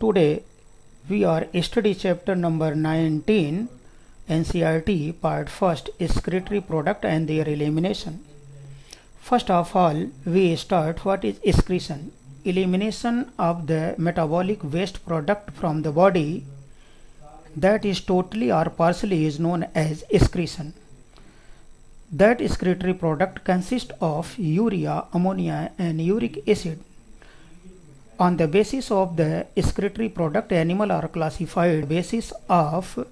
Today we are study chapter number 19 NCERT part 1st excretory product and their elimination. First of all, we start what is excretion. Elimination of the metabolic waste product from the body that is totally or partially is known as excretion. That excretory product consists of urea, ammonia and uric acid. On the basis of the excretory product, animals are classified basis of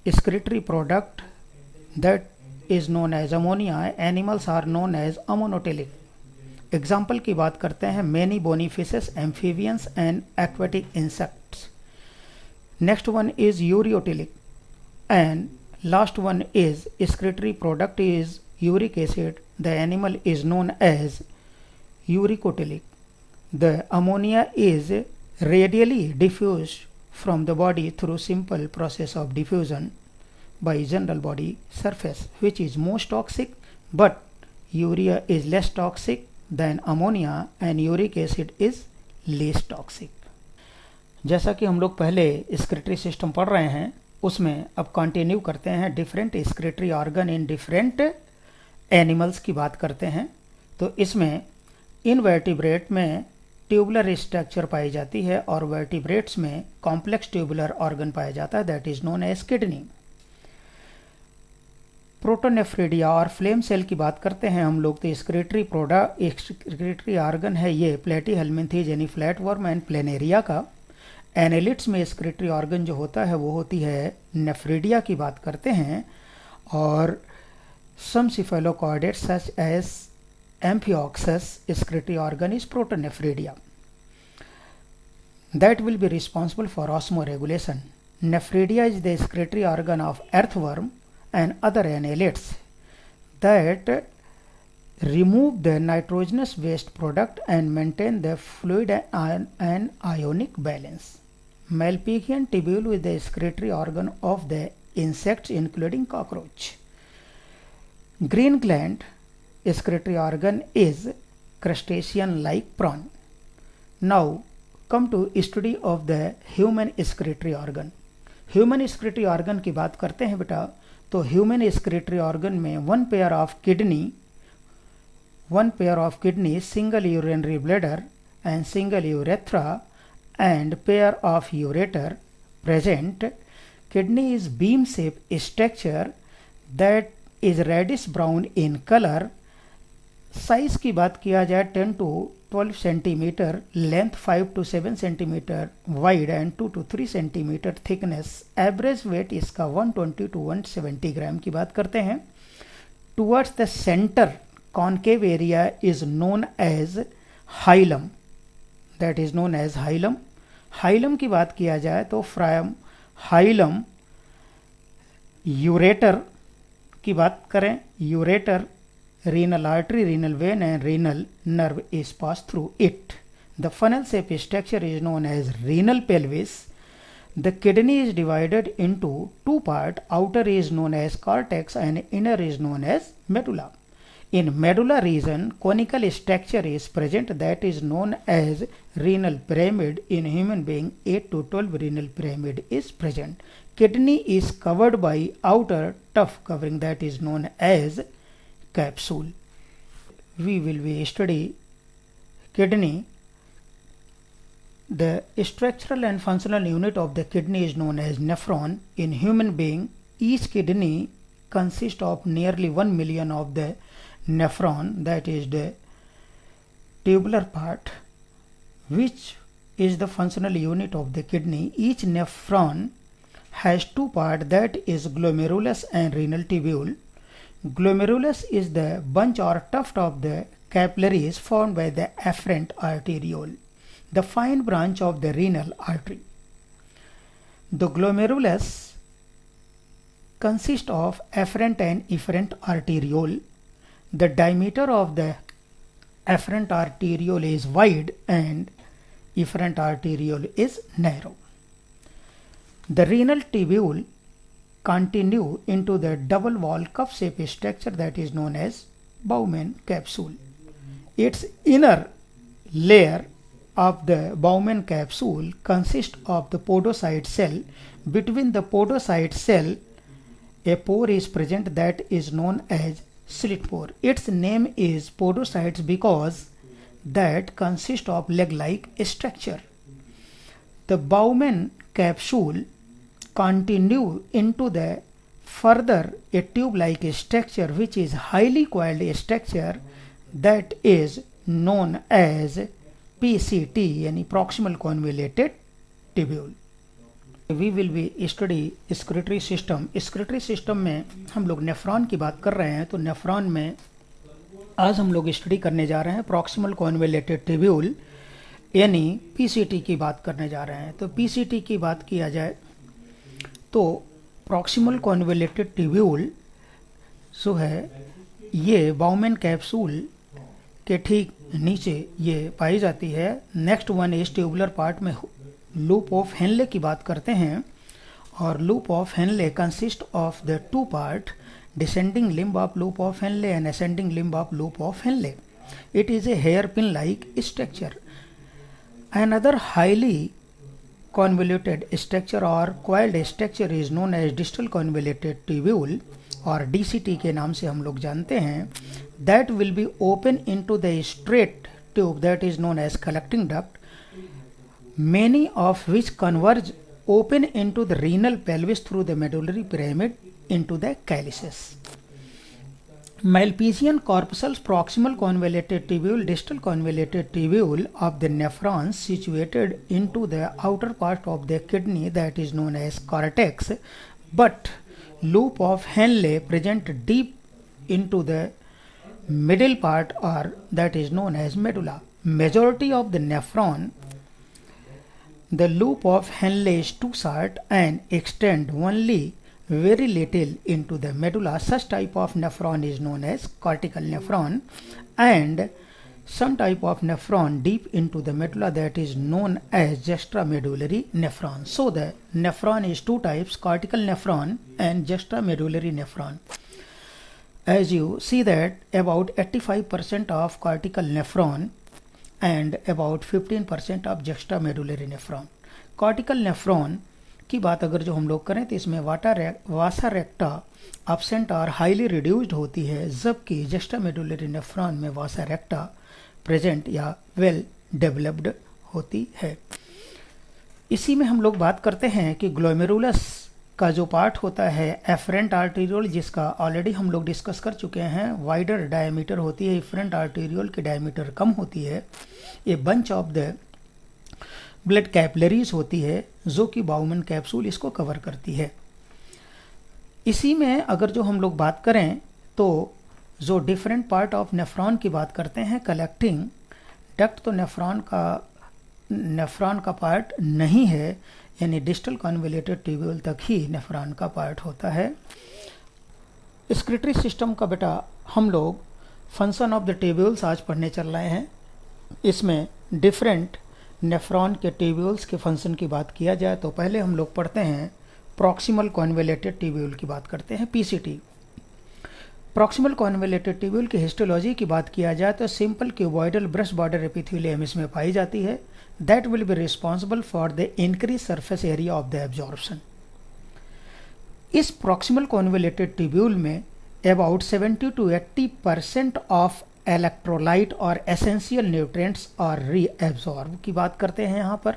excretory product that is known as ammonia. Animals are known as ammonotelic. Example की बात करते हैं many bony fishes, amphibians and aquatic insects. Next one is ureotelic and last one is excretory product is uric acid. The animal is known as uricotelic. The ammonia is radially diffused from the body through simple process of diffusion by general body surface, which is most toxic, but urea is less toxic than ammonia and uric acid is least toxic. जैसा कि हम लोग पहले excretory system पढ़ रहे हैं उसमें अब कंटिन्यू करते हैं different excretory organ in different animals की बात करते हैं. तो इसमें इनवर्टिब्रेट में ट्यूबुलर स्ट्रक्चर पाई जाती है और वर्टिब्रेट्स में कॉम्प्लेक्स ट्यूबुलर ऑर्गन पाया जाता है, that is known as kidney. Protonephridia और फ्लेम सेल की बात करते हैं हम लोग तो excretory ऑर्गन है ये प्लेटीहेल्मिन्थी यानी फ्लैटवर्म एंड प्लेनेरिया का. एनेलिट्स में excretory ऑर्गन जो होता है वो होती है नेफ्रिडिया की बात करते हैं और some cephalochordates such as Amphioxus excretory organ is protonephridia that will be responsible for osmoregulation. Nephridia is the excretory organ of earthworm and other annelids that remove the nitrogenous waste product and maintain the fluid and ionic balance. Malpighian tubule is the excretory organ of the insects including cockroach. Green gland excretory organ is crustacean like prawn. Now come to study of the human excretory organ. Human excretory organ की बात करते हैं बेटा तो human excretory organ में one pair of kidney, single urinary bladder and single urethra and pair of ureter present. Kidney is beam shaped structure that is reddish brown in color. Size की बात किया जाए 10 to 12 centimetre, length 5 to 7 centimetre, wide and 2 to 3 centimetre thickness. Average weight इसका 120 to 170 gram की बात करते हैं. Towards the centre concave area is known as hilum, that is known as hilum. Hilum की बात किया जाए तो फ्रॉम हाइलम यूरेटर की बात करें, ureter renal artery, renal vein and renal nerve is passed through it. The funnel shape structure is known as renal pelvis. The kidney is divided into two parts. Outer is known as cortex and inner is known as medulla. In medulla region, conical structure is present that is known as renal pyramid. In human being, 8 to 12 renal pyramid is present. Kidney is covered by outer tough covering that is known as capsule. We will be study kidney. The structural and functional unit of the kidney is known as nephron. In human being, each kidney consists of nearly 1 million of the nephron, that is the tubular part, which is the functional unit of the kidney. Each nephron has two parts, that is glomerulus and renal tubule. Glomerulus is the bunch or tuft of the capillaries formed by the afferent arteriole, the fine branch of the renal artery. The glomerulus consists of afferent and efferent arteriole. The diameter of the afferent arteriole is wide and efferent arteriole is narrow. The renal tubule continue into the double wall cup shaped structure that is known as Bowman capsule. Its inner layer of the Bowman capsule consists of the podocyte cell. Between the podocyte cell, a pore is present that is known as slit pore. Its name is podocytes because that consists of leg-like structure. The Bowman capsule continue into the further a tube-like structure which is highly coiled structure that is known as PCT यानी proximal convoluted tubule. We will be study excretory system. excretory system में हम लोग nephron की बात कर रहे हैं, तो नेफ्रॉन में आज हम लोग स्टडी करने जा रहे हैं प्रॉक्सिमल कॉन्वोल्यूटेड ट्यूब्यूल यानी पीसीटी की बात करने जा रहे हैं। तो पीसीटी की बात किया जाए तो प्रॉक्सिमल कॉन्वोल्यूटेड ट्यूब्यूल जो है ये बाउमैन कैप्सूल के ठीक नीचे ये पाई जाती है। Next one is tubular part में लूप ऑफ हेनले की बात करते हैं, और loop of Henley consist of the two part, descending limb of loop of Henle and ascending limb of loop of Henle. It is a hairpin like structure. Another highly convoluted structure or coiled structure is known as distal convoluted tubule और DCT के नाम से हम लोग जानते हैं. That will be open into the straight tube that is known as collecting duct, many of which converge open into the renal pelvis through the medullary pyramid into the calyces. Malpighian corpuscle proximal convoluted tubule, distal convoluted tubule of the nephrons situated into the outer part of the kidney that is known as cortex, but loop of Henle present deep into the middle part or that is known as medulla. Majority of the nephron, the loop of Henle is too short and extend only very little into the medulla. Such type of nephron is known as cortical nephron, and some type of nephron deep into the medulla that is known as juxtamedullary nephron. So the nephron is two types, cortical nephron and juxtamedullary nephron. As you see that about 85% of cortical nephron and about 15% of juxtamedullary nephron. Cortical nephron की बात अगर जो हम लोग करें तो इसमें वासा रेक्टा absent और हाईली रिड्यूस्ड होती है, जबकि जस्टामेडुलरी नेफ्रॉन में वासा रेक्टा प्रेजेंट या वेल डेवलप्ड होती है। इसी में हम लोग बात करते हैं कि ग्लोमेरुलस का जो पार्ट होता है एफरेंट आर्टेरियोल, जिसका ऑलरेडी हम लोग डिस्कस कर चुके हैं, वाइडर डायमीटर होती है, एफरेंट आर्टेरियोल की डायमीटर कम होती है। ये bunch of the blood capillaries होती है जो कि बाउमन कैप्सूल इसको कवर करती है। इसी में अगर जो हम लोग बात करें तो जो डिफरेंट पार्ट ऑफ नेफ्रॉन की बात करते हैं, कलेक्टिंग डक्ट तो नेफ्रॉन का पार्ट नहीं है, यानी डिस्टल कॉन्वोल्यूटेड ट्यूब्यूल तक ही नेफ्रॉन का पार्ट होता है। एक्सक्रीटरी सिस्टम का बेटा हम लोग फंक्शन ऑफ द ट्यूब्यूल्स आज पढ़ने चल रहे हैं। इसमें डिफरेंट नेफ्रॉन के ट्यूब्यूल्स के फंक्शन की बात किया जाए तो पहले हम लोग पढ़ते हैं प्रॉक्सिमल कॉन्वोल्यूटेड ट्यूब्यूल की बात करते हैं, पीसीटी। प्रॉक्सिमल कॉन्वोल्यूटेड ट्यूब्यूल की हिस्टोलॉजी की बात किया जाए तो simple cuboidal brush border epithelium इसमें पाई जाती है। That will be responsible for the increase surface area of the absorption. इस प्रॉक्सिमल कॉन्वोल्यूटेड ट्यूब्यूल में अबाउट 70 to 80% ऑफ इलेक्ट्रोलाइट और एसेंशियल न्यूट्रिएंट्स और रीएब्जॉर्ब की बात करते हैं यहाँ पर,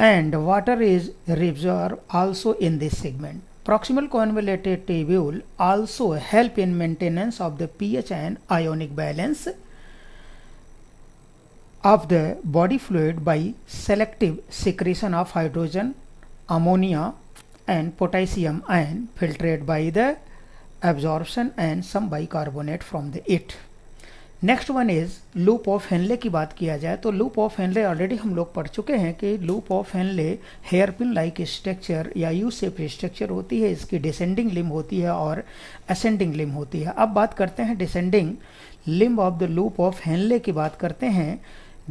and water is reabsorb also in this segment. Proximal convoluted tubule also help in maintenance of the pH and ionic balance of the body fluid by selective secretion of hydrogen, ammonia and potassium and filtrate by the absorption and some bicarbonate from the it. Next one is loop of Henle की बात किया जाए तो loop of Henley already हम लोग पढ़ चुके हैं कि loop of Henley hairpin like structure या यू शेप स्ट्रक्चर होती है। इसकी डिसेंडिंग लिम्ब होती है और असेंडिंग लिम्ब होती है। अब बात करते हैं descending limb of the loop of Henle की बात करते हैं।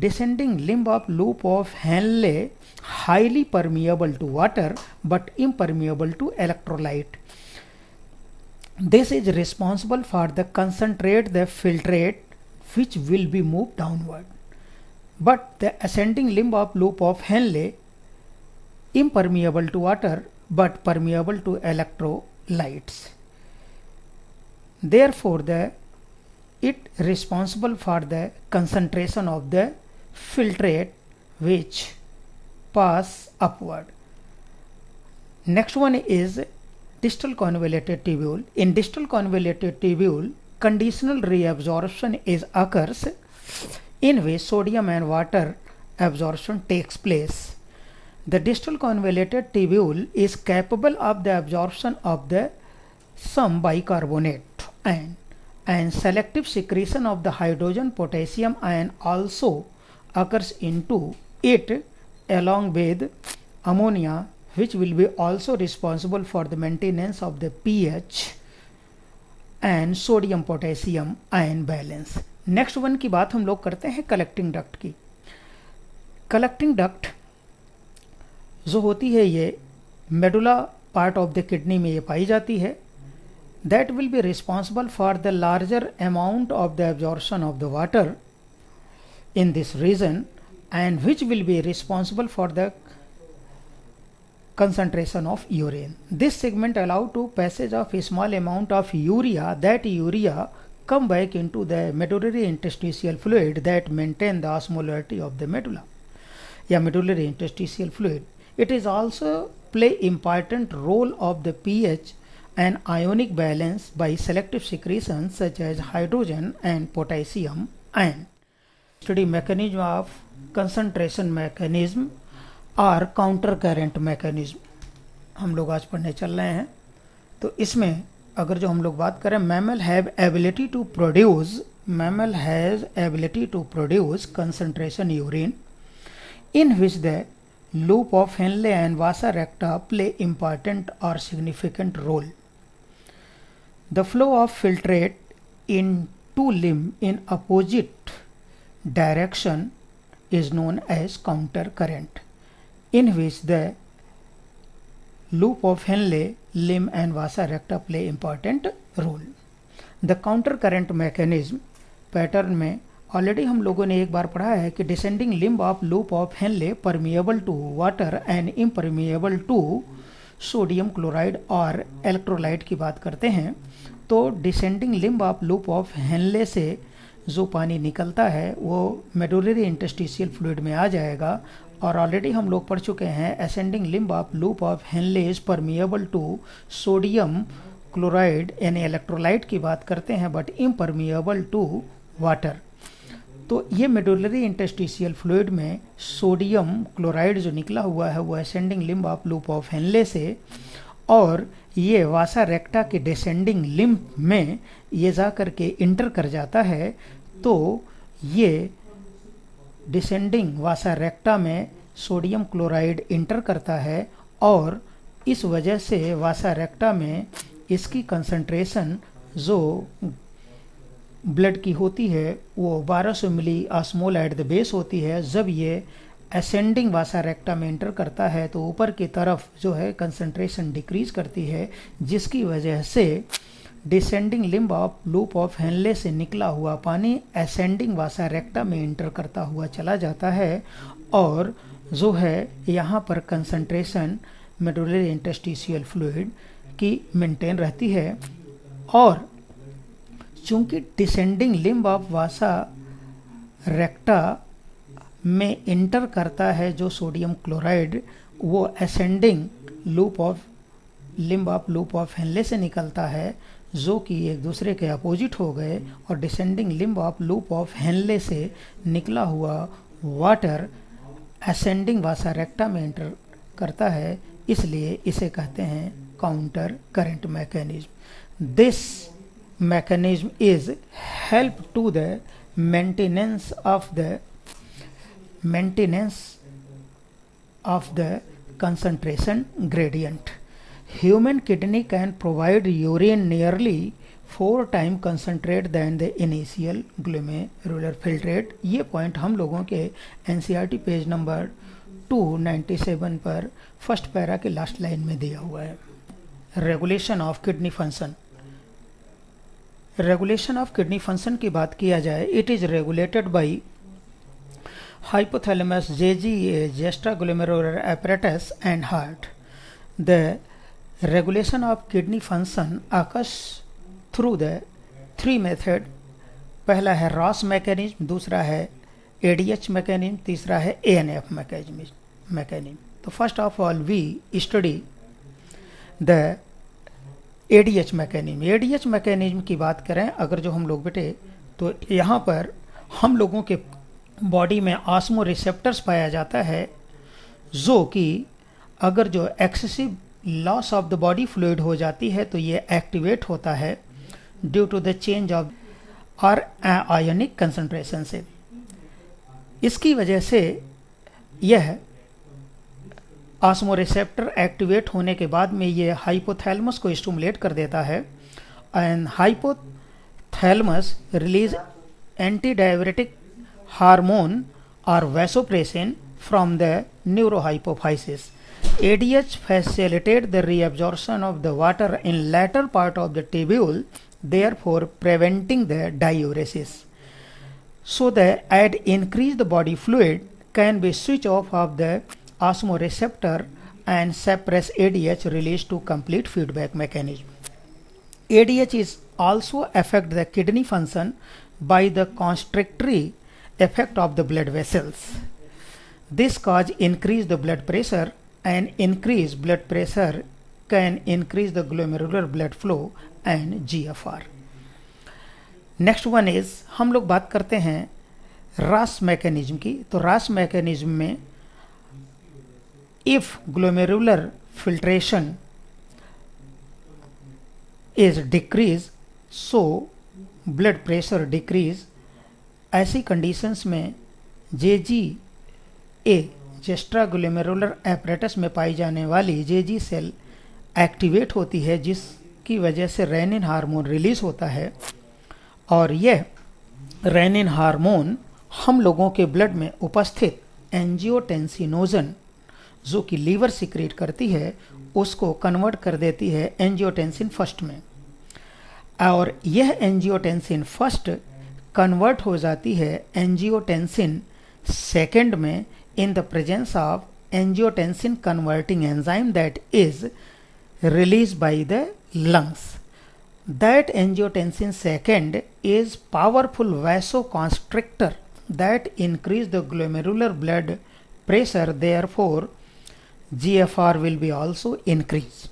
Descending limb of loop of Henle highly permeable to water but impermeable to electrolyte. This is responsible for the concentrate, the filtrate which will be moved downward. but the ascending limb of loop of Henle impermeable to water but permeable to electrolytes. Therefore, it responsible for the concentration of the filtrate which pass upward. Next one is distal convoluted tubule. In distal convoluted tubule, conditional reabsorption occurs in which sodium and water absorption takes place. The distal convoluted tubule is capable of the absorption of the some bicarbonate ion, and selective secretion of the hydrogen potassium ion also occurs into it along with ammonia, which will be also responsible for the maintenance of the pH and sodium potassium ion balance. Next one की बात हम लोग करते हैं collecting duct की. Collecting duct जो होती है ये medulla part of the kidney में ये पाई जाती है. That will be responsible for the larger amount of the absorption of the water in this region and which will be responsible for the concentration of urine. This segment allow to passage of a small amount of urea. That urea come back into the medullary interstitial fluid that maintain the osmolarity of the medulla. Yeah, medullary interstitial fluid. It is also play important role of the pH and ionic balance by selective secretions such as hydrogen and potassium ion. Study mechanism of concentration mechanism और counter current mechanism हम लोग आज पढ़ने चल रहे हैं. तो इसमें अगर जो हम लोग बात करें, mammal have ability to produce concentration urine in which the loop of Henle and vasa recta play important और significant role. The flow of filtrate into limb in opposite direction is known as counter current, in which the loop of Henle, limb and vasa recta play important role. The counter current mechanism pattern में already हम लोगों ने एक बार पढ़ा है कि descending limb of loop of Henle permeable to water and impermeable to sodium chloride और इलेक्ट्रोलाइट की बात करते हैं. तो descending limb of loop of Henle से जो पानी निकलता है वो मेडुलरी इंटरस्टिशियल फ्लूइड में आ जाएगा. और ऑलरेडी हम लोग पढ़ चुके हैं ascending limb of loop of Henle is permeable to sodium chloride यानी इलेक्ट्रोलाइट की बात करते हैं बट इम्परमिएबल टू वाटर. तो ये मेडुलरी इंटरस्टिशियल फ्लूइड में सोडियम क्लोराइड जो निकला हुआ है वो ascending limb of loop of Henle से, और ये वासा रेक्टा के डिसेंडिंग लिम्ब में ये जा करके इंटर कर जाता है. तो ये डिसेंडिंग वासा रेक्टा में सोडियम क्लोराइड इंटर करता है और इस वजह से वासा रेक्टा में इसकी कंसंट्रेशन जो ब्लड की होती है वो 1200 मिली ऑस्मोल एट द बेस होती है. जब ये असेंडिंग वासा रेक्टा में इंटर करता है तो ऊपर की तरफ जो है कंसंट्रेशन डिक्रीज करती है, जिसकी वजह से descending limb of loop of Henle से निकला हुआ पानी असेंडिंग वासा रेक्टा में इंटर करता हुआ चला जाता है और जो है यहाँ पर कंसंट्रेशन मेडुलरी इंटरस्टिशियल फ्लूइड की मेंटेन रहती है. और चूंकि डिसेंडिंग लिम्ब ऑफ वासा रेक्टा में इंटर करता है जो सोडियम क्लोराइड, वो ascending loop of limb of loop of Henle से निकलता है जो कि एक दूसरे के अपोजिट हो गए, और descending limb of loop of Henle से निकला हुआ वाटर असेंडिंग वासा रेक्टा में इंटर करता है, इसलिए इसे कहते हैं counter current mechanism. This mechanism is help to the maintenance of the concentration gradient. Human kidney can provide urine nearly 4 times concentrate than the initial glomerular filtrate. ये पॉइंट हम लोगों के NCERT पेज नंबर 297 पर first para के last line में दिया हुआ है. Regulation of kidney function. Regulation of kidney function की बात किया जाए, it is regulated by hypothalamus, JGA, juxtaglomerular apparatus and heart. The regulation of kidney function occurs through the three method. पहला है रॉस मैकेनिज्म, दूसरा है ADH मैकेनिज्म, तीसरा है ANF मैकेनिज्म. तो first of all we study the ADH mechanism. ADH mechanism की बात करें अगर जो हम लोग बेटे, तो यहाँ पर हम लोगों के बॉडी में ऑस्मो रिसेप्टर्स पाया जाता है, जो कि अगर जो excessive loss of the body fluid हो जाती है तो ये एक्टिवेट होता है due to the change of और आयोनिक कंसंट्रेशन से. इसकी वजह से यह ऑस्मो रिसेप्टर एक्टिवेट होने के बाद में ये हाइपोथैलेमस को स्टिमुलेट कर देता है and hypothalamus release anti diuretic hormone और vasopressin from the neurohypophysis. ADH facilitate the reabsorption of the water in latter part of the tubule, therefore preventing the diuresis. So that at increase the body fluid can be switch off of the osmoreceptor and suppress ADH release to complete feedback mechanism. ADH is also affect the kidney function by the constrictory effect of the blood vessels. This cause increase the blood pressure, and increased blood pressure can increase the glomerular blood flow and GFR. Next one is हम लोग बात करते हैं रास mechanism की. तो रास mechanism में if glomerular filtration is decrease so blood pressure decrease. ऐसी कंडीशंस में JGA जुस्टाग्लोमेरुलर एपरेटस में पाई जाने वाली JG सेल एक्टिवेट होती है, जिसकी वजह से रेनिन हार्मोन रिलीज होता है और यह रेनिन हार्मोन हम लोगों के ब्लड में उपस्थित एंजियोटेंसिनोजन जो कि लीवर सिक्रेट करती है उसको कन्वर्ट कर देती है एंजियोटेंसिन फर्स्ट में, और यह एंजियोटेंसिन फर्स्ट कन्वर्ट हो जाती है एंजियोटेंसिन सेकेंड में in the presence of angiotensin converting enzyme that is released by the lungs. That angiotensin second is powerful vasoconstrictor that increase the glomerular blood pressure, therefore GFR will be also increased.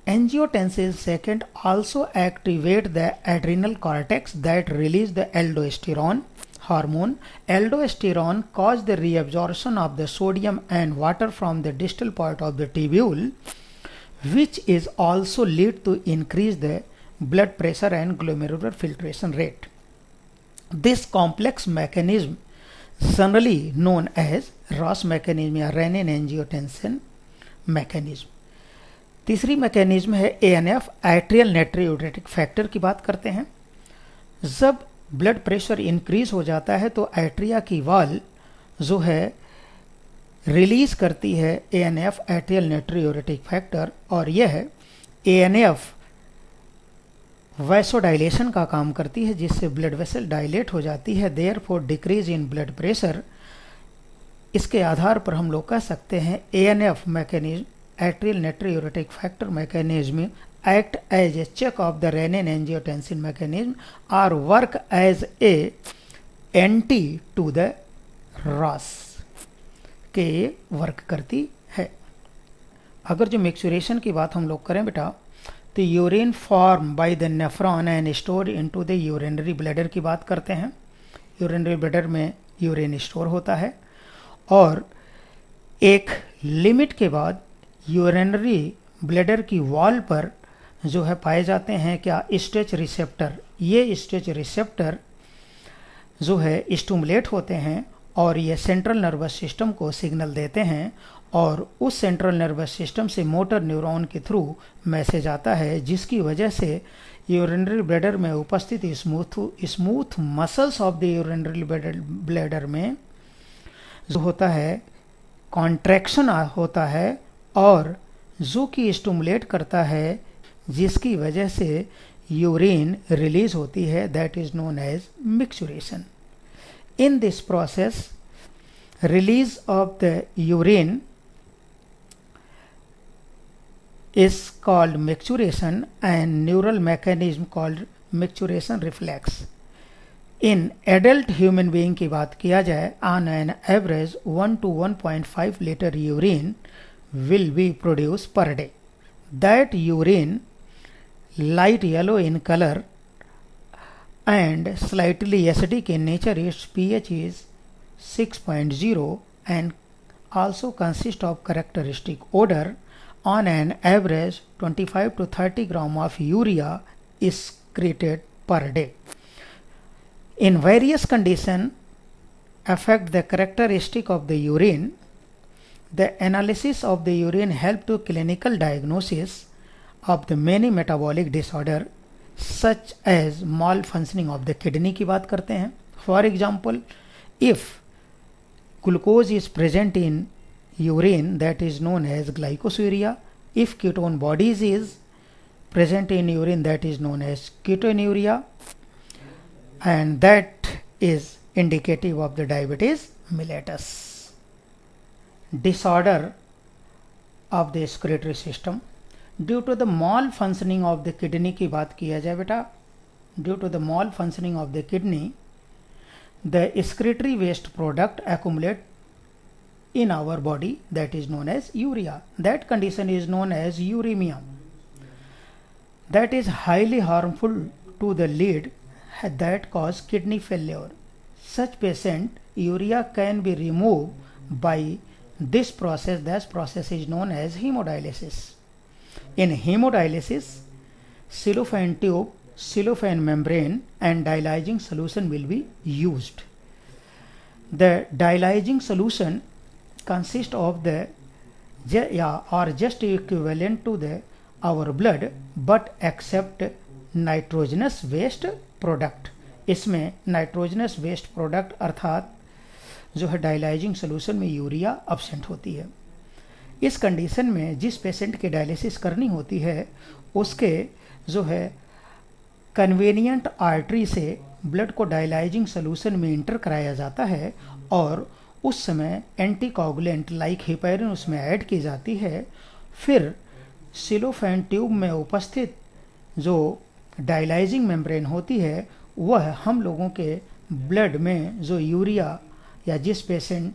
Angiotensin second also activate the adrenal cortex that release the aldosterone hormone. Aldosterone cause the reabsorption of the sodium and water from the distal part of the tubule, which is also lead to increase the blood pressure and glomerular filtration rate. This complex mechanism generally known as ROS mechanism या renin angiotensin mechanism. तीसरी mechanism है ANF atrial नाइट्रोयूरेटिक factor की बात करते हैं. जब blood pressure increase हो जाता है तो एट्रिया की वॉल जो है रिलीज करती है ANF एट्रियल नाइट्रोयूरेटिक फैक्टर, और यह ANF वैसोडाइलेशन का काम करती है जिससे ब्लड वेसल डायलेट हो जाती है, therefore decrease in blood pressure. इसके आधार पर हम लोग कह सकते हैं ANF mechanism atrial नाइट्रोयूरेटिक factor mechanism act as a check of the renin angiotensin mechanism or work as a anti to the ROS के वर्क करती है. अगर जो मैक्चुरेशन की बात हम लोग करें बेटा, तो urine form by the nephron and store into the urinary bladder की बात करते हैं. यूरिनरी ब्लैडर में यूरिन स्टोर होता है और एक लिमिट के बाद यूरिनरी ब्लैडर की वॉल पर जो है पाए जाते हैं क्या स्ट्रेच रिसेप्टर. ये स्ट्रेच रिसेप्टर जो है स्टिमुलेट होते हैं और ये सेंट्रल नर्वस सिस्टम को सिग्नल देते हैं और उस सेंट्रल नर्वस सिस्टम से मोटर न्यूरॉन के थ्रू मैसेज आता है, जिसकी वजह से यूरिनरी ब्लैडर में उपस्थित smooth muscles of the urinary bladder में जो होता है कॉन्ट्रैक्शन होता है और जो कि स्टिमुलेट करता है, जिसकी वजह से यूरिन रिलीज होती है. That is known as micturition. In this process Release of the urine is called micturition and neural mechanism called micturition reflex. In adult human being की बात किया जाए, on an average 1 to 1.5 litre urine will be produced per day. That urine light yellow in color and slightly acidic in nature. Its pH is 6.0 and also consists of characteristic odor. On an average 25 to 30 gram of urea is excreted per day. In various conditions affect the characteristic of the urine. The analysis of the urine help to clinical diagnosis of the many metabolic disorder such as malfunctioning of the kidney की बात करते हैं. For example, if glucose is present in urine, that is known as glycosuria. If ketone bodies is present in urine, that is known as ketonuria, and that is indicative of the diabetes mellitus. Disorder of the excretory system. Due to the malfunctioning of the kidney की बात किया जाए बेटा, due to the malfunctioning of the kidney, the excretory waste product accumulate in our body, that is known as urea. That condition is known as uremia. That is highly harmful to the lead that cause kidney failure. Such patient, urea can be removed by this process. This process is known as hemodialysis. In hemodialysis, cellophane tube, cellophane membrane and dialysing solution will be used. The dialysing solution consists of the or just equivalent to the our blood but except nitrogenous waste product. इसमें nitrogenous waste product अर्थात जो है dialysing solution में urea absent होती है. इस condition में जिस पेशेंट की डायलिसिस करनी होती है उसके जो है कन्वीनियंट आर्टरी से ब्लड को डायलाइजिंग सोल्यूशन में इंटर कराया जाता है और उस समय एंटीकोगुलेंट लाइक हेपेरिन उसमें ऐड की जाती है. फिर सिलोफेन ट्यूब में उपस्थित जो डायलाइजिंग मेम्ब्रेन होती है वह हम लोगों के ब्लड में जो यूरिया या जिस पेशेंट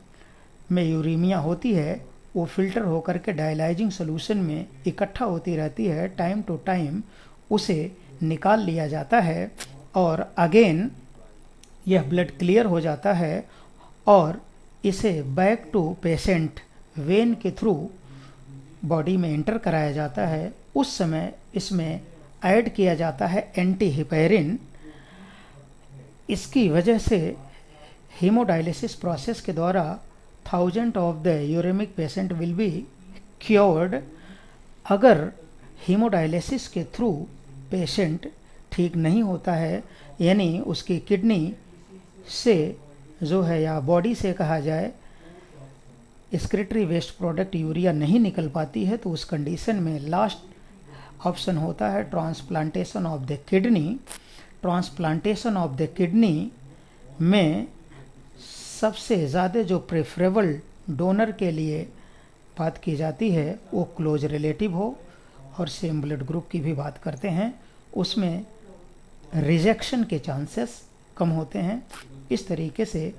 में यूरीमिया होती है वो फिल्टर होकर के डायलाइजिंग सोल्यूशन में इकट्ठा होती रहती है. टाइम टू टाइम उसे निकाल लिया जाता है और अगेन यह ब्लड क्लियर हो जाता है और इसे बैक टू पेशेंट वेन के थ्रू बॉडी में इंटर कराया जाता है. उस समय इसमें ऐड किया जाता है एंटी हिपेरिन. इसकी वजह से हीमोडायलिसिस प्रोसेस के द्वारा 1000 of the uraemic patient will be cured. अगर हीमोडायलिसिस के थ्रू पेशेंट ठीक नहीं होता है यानी उसकी किडनी से जो है या बॉडी से कहा जाए एक्सक्रीटरी वेस्ट प्रोडक्ट यूरिया नहीं निकल पाती है तो उस कंडीशन में लास्ट ऑप्शन होता है transplantation of the kidney. Transplantation of the kidney में सबसे ज़्यादा जो प्रेफरेबल डोनर के लिए बात की जाती है वो क्लोज रिलेटिव हो और सेम ब्लड ग्रुप की भी बात करते हैं. उसमें रिजेक्शन के चांसेस कम होते हैं. इस तरीके से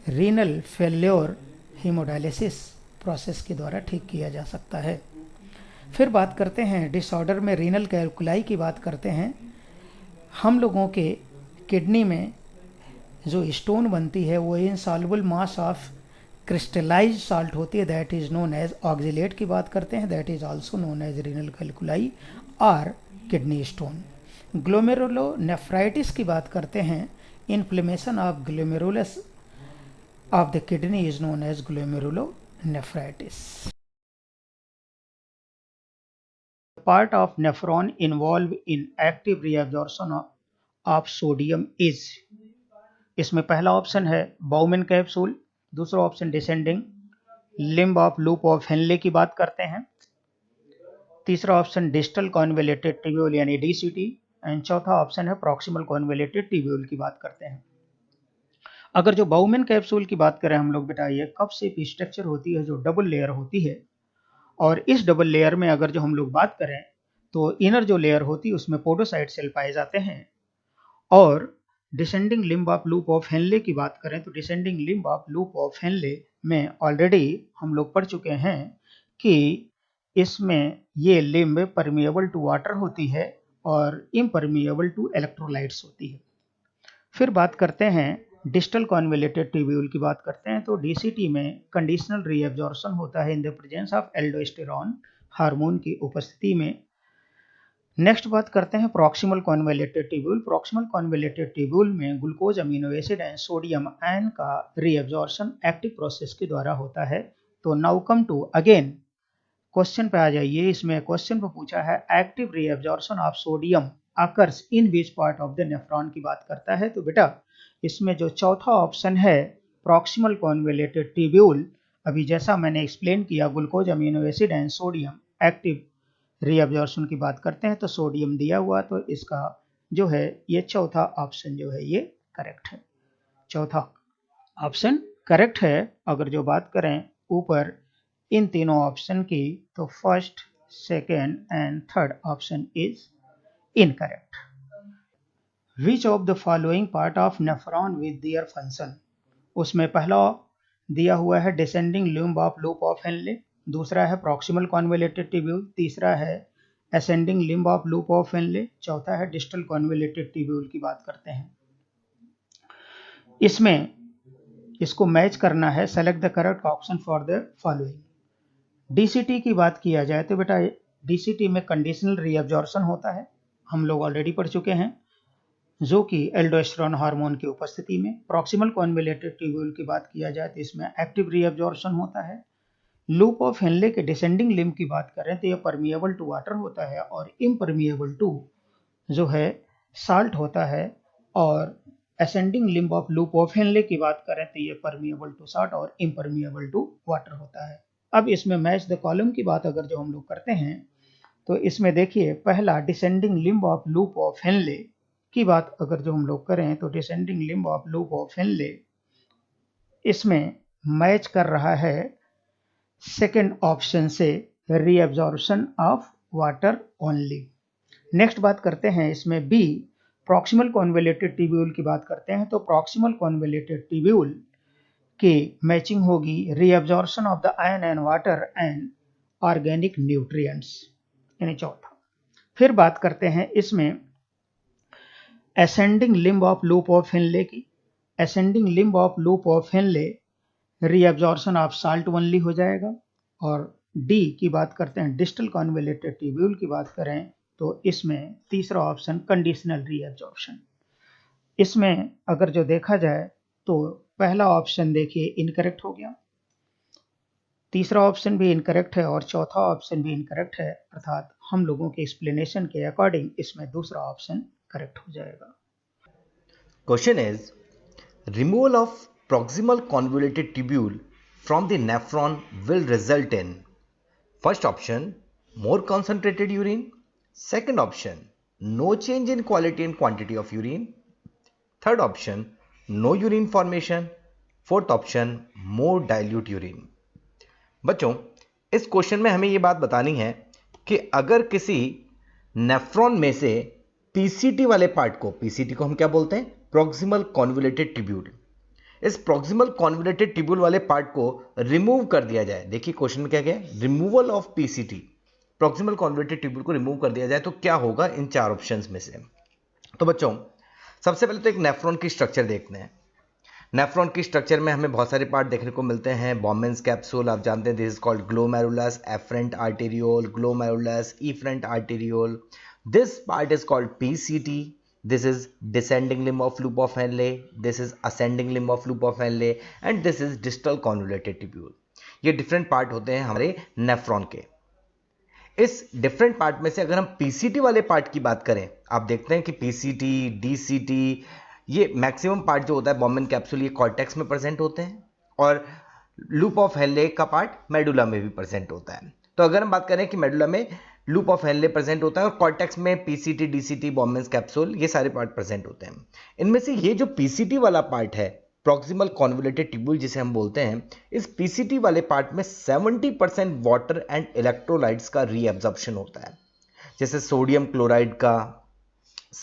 रीनल फेल्योर हीमोडायलिसिस प्रोसेस के द्वारा ठीक किया जा सकता है. फिर बात करते हैं डिसऑर्डर में रीनल कैल्कुलाई की बात करते हैं. हम लोगों के किडनी में जो स्टोन बनती है वो insoluble mass of crystallise salt होती है, that is known as oxalate की बात करते हैं. That is also known as renal calculi और किडनी स्टोन. ग्लोमेरुलोनेफ्राइटिस की बात करते हैं. Inflammation of glomerulus of the kidney is known as glomerulonephritis. Part of nephron involved in active reabsorption of sodium is. इसमें पहला ऑप्शन है bowmen capsule, दूसरा option descending limb of loop of Henle की बात करते हैं, तीसरा ऑप्शन डिस्टल कॉन्वेलेटेड ट्यूब्यूल यानी डीसीटी एंड चौथा ऑप्शन है प्रॉक्सिमल कॉन्वेलेटेड ट्यूब्यूल की बात करते हैं. अगर जो बाउमेन कैप्सूल की बात करें हम लोग बेटा, ये कप शेप स्ट्रक्चर होती है जो डबल लेयर होती है, और इस डबल लेयर में अगर जो हम लोग बात करें तो इनर जो लेयर होती है उसमें पोडोसाइट सेल पाए जाते हैं। और descending limb of loop of Henle की बात करें तो descending limb of loop of Henley में ऑलरेडी हम लोग पढ़ चुके हैं कि इसमें ये लिम्ब परमिएबल टू वाटर होती है और इम्परमिएबल टू इलेक्ट्रोलाइट्स होती है। फिर बात करते हैं डिस्टल कॉन्वोल्यूटेड ट्यूब्यूल की बात करते हैं तो डीसीटी में कंडीशनल रीएब्जॉर्प्शन होता है in the presence of aldosterone hormone की उपस्थिति में। नेक्स्ट बात करते हैं proximal convoluted tubule. Proximal convoluted tubule में glucose, amino acid and sodium ion का रीएब्जॉर्प्शन एक्टिव प्रोसेस के द्वारा होता है। तो now come to again question पे आ जाइए। इसमें क्वेश्चन पे पूछा है active reabsorption of sodium occurs in which part of the nephron की बात करता है। तो बेटा इसमें जो चौथा ऑप्शन है प्रॉक्सिमल कॉन्वोल्यूटेड ट्यूब्यूल, अभी जैसा मैंने एक्सप्लेन किया glucose, amino acid and sodium active reabsorption की बात करते हैं तो सोडियम दिया हुआ, तो इसका जो है ये चौथा ऑप्शन जो है ये करेक्ट है। चौथा ऑप्शन करेक्ट है। अगर जो बात करें ऊपर इन तीनों ऑप्शन की तो first, second and third option is incorrect. Which of the following part of nephron with their function, उसमें पहला दिया हुआ है descending limb of loop of Henley, दूसरा है प्रॉक्सिमल कॉन्वोल्यूटेड ट्यूब्यूल, तीसरा है ascending limb of loop of Henley, चौथा है डिस्टल कॉन्वोल्यूटेड ट्यूब्यूल की बात करते हैं। इसमें इसको मैच करना है, select the correct option for the following. DCT की बात किया जाए तो बेटा डीसीटी में कंडीशनल रीअब्जॉर्प्शन होता है, हम लोग ऑलरेडी पढ़ चुके हैं, जो कि एल्डोस्टेरोन हार्मोन की उपस्थिति में। प्रॉक्सिमल कॉन्वोल्यूटेड ट्यूब्यूल की बात किया जाए तो इसमें एक्टिव रीअब्जॉर्प्शन होता है। लूप ऑफ हेनले के डिसेंडिंग लिम्ब की बात करें तो यह परमिएबल टू वाटर होता है और इम्परमिएबल टू जो है साल्ट होता है। और ascending limb of loop of Henle की बात करें तो ये परमिएबल टू साल्ट और इम्परमिएबल टू वाटर होता है। अब इसमें मैच द कॉलम की बात अगर जो हम लोग करते हैं तो इसमें देखिए पहला descending limb of loop of Henle की बात अगर जो हम लोग करें तो descending limb of loop of Henley इसमें मैच कर रहा है सेकेंड ऑप्शन से, reabsorption of water only. Next बात करते हैं इसमें बी प्रॉक्सिमल कॉन्वोल्यूटेड ट्यूब्यूल की बात करते हैं तो प्रॉक्सिमल कॉन्वोल्यूटेड ट्यूब्यूल की मैचिंग होगी reabsorption of the ion and water and organic nutrients, यानी चौथा। फिर बात करते हैं इसमें ascending limb of loop of Henle की। Ascending limb of loop of Henle reabsorption of salt only हो जाएगा। और डी की बात करते हैं डिस्टल कॉन्वोल्यूटेड ट्यूब्यूल की बात करें तो इसमें तीसरा ऑप्शन कंडीशनल रीअब्जॉर्प्शन। इसमें अगर जो देखा जाए तो पहला ऑप्शन देखिए इनकरेक्ट हो गया, तीसरा ऑप्शन भी इनकरेक्ट है और चौथा ऑप्शन भी इनकरेक्ट है, अर्थात हम लोगों के एक्सप्लेनेशन के अकॉर्डिंग इसमें दूसरा ऑप्शन करेक्ट हो जाएगा। Question is removal of proximal convoluted tubule from the nephron will result in first option more concentrated urine, second option no change in quality and quantity of urine, third option no urine formation, fourth option more dilute urine। बच्चों इस question में हमें यह बात बतानी है कि अगर किसी नेफ्रॉन में से पीसीटी वाले पार्ट को, पीसीटी को हम क्या बोलते हैं, प्रॉक्सिमल कॉन्वोल्यूटेड ट्यूब्यूल, इस प्रॉक्सिमल कॉन्वोल्यूटेड ट्यूब्यूल वाले पार्ट को रिमूव कर दिया जाए। देखिए क्वेश्चन में क्या क्या है, removal of PCT, proximal convoluted tubule को रिमूव कर दिया जाए तो क्या होगा इन चार ऑप्शंस में से। तो बच्चों सबसे पहले तो एक नेफ्रॉन की स्ट्रक्चर देखते हैं। नेफ्रॉन की स्ट्रक्चर में हमें बहुत सारे पार्ट देखने को मिलते हैं। बॉमेन्स कैप्सूल आप जानते हैं, this is called glomerulus, afferent arteriole, glomerulus, efferent arteriole, this part is called PCT, this is descending limb of loop of Henle, this is ascending limb of loop of Henle and this is distal convoluted tubule। ये different part होते हैं हमारे nephron के। इस different part में से अगर हम पीसीटी वाले पार्ट की बात करें, आप देखते हैं कि पीसीटी, डीसीटी, ये मैक्सिमम पार्ट जो होता है बॉमेन कैप्सूल, ये कॉर्टेक्स में प्रेजेंट होते हैं और लूप ऑफ हेनले का पार्ट मेडुला में भी प्रेजेंट होता है। तो अगर हम बात करें कि मेडुला में लूप ऑफ हेनले प्रेजेंट होता है और कॉर्टेक्स में पीसीटी, डीसीटी, बॉमेन्स कैप्सूल, ये सारे पार्ट प्रेजेंट होते हैं। इनमें से ये जो पीसीटी वाला पार्ट है प्रॉक्सिमल कॉन्वोल्यूटेड ट्यूब्यूल जिसे हम बोलते हैं, इस पीसीटी वाले पार्ट में 70% वाटर एंड इलेक्ट्रोलाइट्स का रीअब्जॉर्प्शन होता है। जैसे सोडियम क्लोराइड का,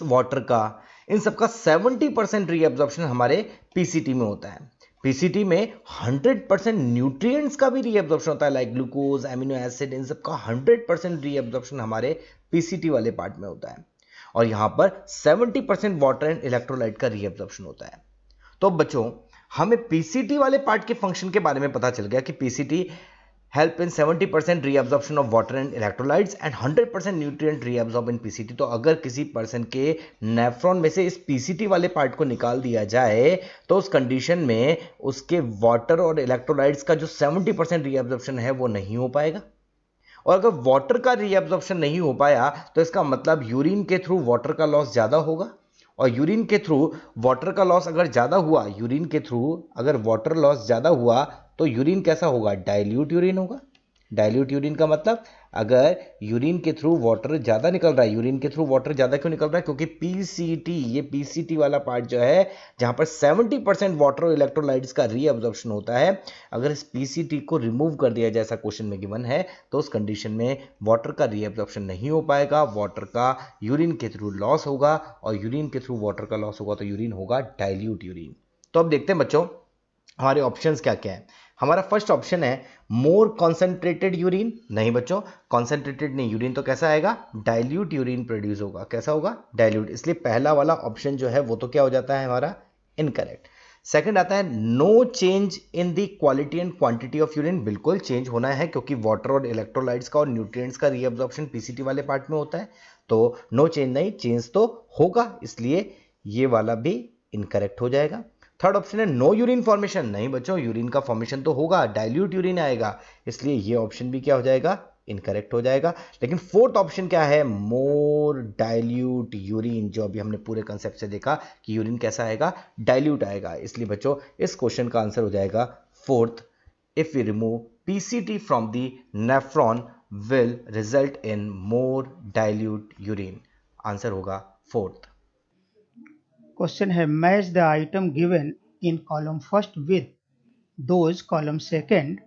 वाटर का, इन सबका 70% रीअब्जॉर्प्शन हमारे पीसीटी में होता है। पीसीटी में 100% न्यूट्रिएंट्स का भी रीअब्जॉर्प्शन होता है, लाइक ग्लूकोज, एमिनो एसिड, इन सबका 100% रीअब्जॉर्प्शन हमारे पीसीटी वाले पार्ट में होता है। और यहां पर 70% वाटर एंड इलेक्ट्रोलाइट का रीअब्जॉर्प्शन होता है। तो बच्चों, हमें पीसीटी वाले पार्ट के फंक्शन के बारे में पता चल गया कि PCT help in 70% reabsorption of water and electrolytes and 100% nutrient reabsorb in PCT। तो अगर किसी पर्सन के नेफ्रॉन में से इस PCT वाले पार्ट को निकाल दिया जाए तो उस कंडीशन में उसके वाटर और इलेक्ट्रोलाइट्स का जो 70% रीअब्जॉर्प्शन है वो नहीं हो पाएगा। और अगर वाटर का रीअब्जॉर्प्शन नहीं हो पाया तो इसका मतलब यूरिन के थ्रू वाटर का लॉस ज्यादा होगा, और यूरिन के थ्रू वाटर का लॉस अगर ज्यादा हुआ, यूरिन के थ्रू अगर वाटर लॉस ज्यादा हुआ तो यूरिन कैसा होगा? डाइल्यूट यूरिन होगा। डाइल्यूट यूरिन का मतलब अगर यूरिन के थ्रू वाटर ज्यादा निकल रहा है, यूरिन के थ्रू वाटर ज्यादा क्यों निकल रहा है? क्योंकि पीसीटी, ये पीसीटी वाला पार्ट जो है जहां पर 70% वाटर और इलेक्ट्रोलाइट्स का रीअब्जॉर्प्शन होता है, अगर इस पीसीटी को रिमूव कर दिया जाए, ऐसा क्वेश्चन में गिवन है, तो उस कंडीशन में वाटर का रीअब्जॉर्प्शन नहीं हो पाएगा, वाटर का यूरिन के थ्रू लॉस होगा, और यूरिन के थ्रू वाटर का लॉस होगा तो यूरिन होगा डाइल्यूट यूरिन। तो अब देखते हैं बच्चों हमारे ऑप्शंस क्या क्या है। हमारा फर्स्ट ऑप्शन है मोर कॉन्सेंट्रेटेड यूरिन। नहीं बच्चों, कॉन्सेंट्रेटेड नहीं, यूरिन तो कैसा आएगा? डाइल्यूट यूरिन प्रोड्यूस होगा। कैसा होगा? डाइल्यूट। इसलिए पहला वाला ऑप्शन जो है वो तो क्या हो जाता है हमारा? इनकरेक्ट। सेकंड आता है no change in the quality and quantity of urine. बिल्कुल चेंज होना है क्योंकि वाटर और इलेक्ट्रोलाइट्स का और न्यूट्रिएंट्स का रीअब्जॉर्प्शन पीसीटी वाले पार्ट में होता है, तो नो चेंज नहीं, चेंज तो होगा, इसलिए ये वाला भी इनकरेक्ट हो जाएगा। थर्ड ऑप्शन है नो यूरिन फॉर्मेशन। नहीं बच्चों, यूरिन का फॉर्मेशन तो होगा, डाइल्यूट यूरिन आएगा, इसलिए ये ऑप्शन भी क्या हो जाएगा? इनकरेक्ट हो जाएगा। लेकिन फोर्थ ऑप्शन क्या है? मोर डाइल्यूट यूरिन, जो अभी हमने पूरे कंसेप्ट से देखा कि यूरिन कैसा आएगा? डाइल्यूट आएगा। इसलिए बच्चों इस क्वेश्चन का आंसर हो जाएगा fourth, if we remove PCT from the nephron will result in more dilute urine. Answer होगा फोर्थ। क्वेश्चन है match the item given in column first with those column second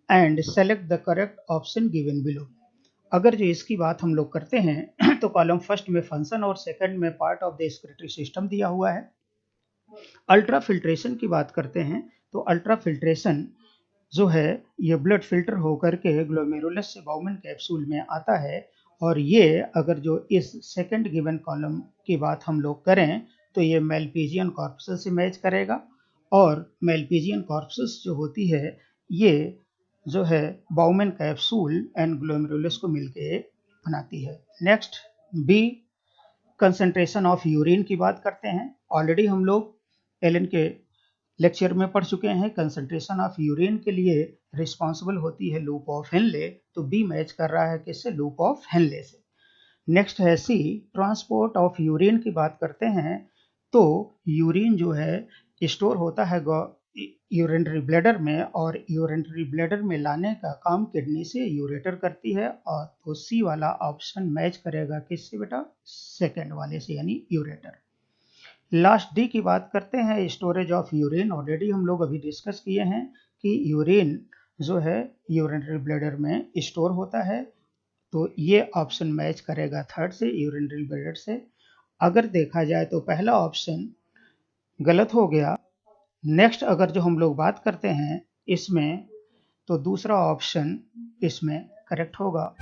and select the correct option given below. अगर जो इसकी बात हम लोग करते हैं तो कॉलम फर्स्ट में फंक्शन और सेकंड में part of the excretory system दिया हुआ है। अल्ट्रा फिल्ट्रेशन की बात करते हैं तो अल्ट्रा फिल्ट्रेशन जो है ये ब्लड फिल्टर होकर के ग्लोमेरुलस से बाउमन कैप्सूल में आता है, और ये अगर जो इस सेकंड गिवन कॉलम की बात हम लोग करें तो ये मेलपीजियन कॉर्पसल से मैच करेगा, और मेलपीजियन कॉर्पसल्स जो होती है ये जो है बाउमन कैप्सूल एंड ग्लोमेरुलस को मिलके बनाती है। Next B, concentration of urine की बात करते हैं। ऑलरेडी हम लोग एलन के लेक्चर में पढ़ चुके हैं, कंसंट्रेशन ऑफ यूरिन के लिए रिस्पॉन्सिबल होती है लूप ऑफ हेनले, तो बी मैच कर रहा है किससे? लूप ऑफ हेनले से। नेक्स्ट है सी, ट्रांसपोर्ट ऑफ यूरिन की बात करते हैं तो यूरिन जो है स्टोर होता है यूरिनरी ब्लैडर में, और यूरिनरी ब्लैडर में लाने का काम किडनी से यूरेटर करती है, और तो सी वाला ऑप्शन मैच करेगा किससे बेटा? सेकेंड वाले से, यानी यूरेटर। लास्ट डी की बात करते हैं, स्टोरेज ऑफ यूरिन। ऑलरेडी हम लोग अभी डिस्कस किए हैं कि यूरिन जो है यूरिनरी ब्लैडर में स्टोर होता है, तो ये ऑप्शन मैच करेगा थर्ड से, यूरिनरी ब्लैडर से। अगर देखा जाए तो पहला ऑप्शन गलत हो गया। नेक्स्ट अगर जो हम लोग बात करते हैं इसमें तो दूसरा ऑप्शन इसमें करेक्ट होगा।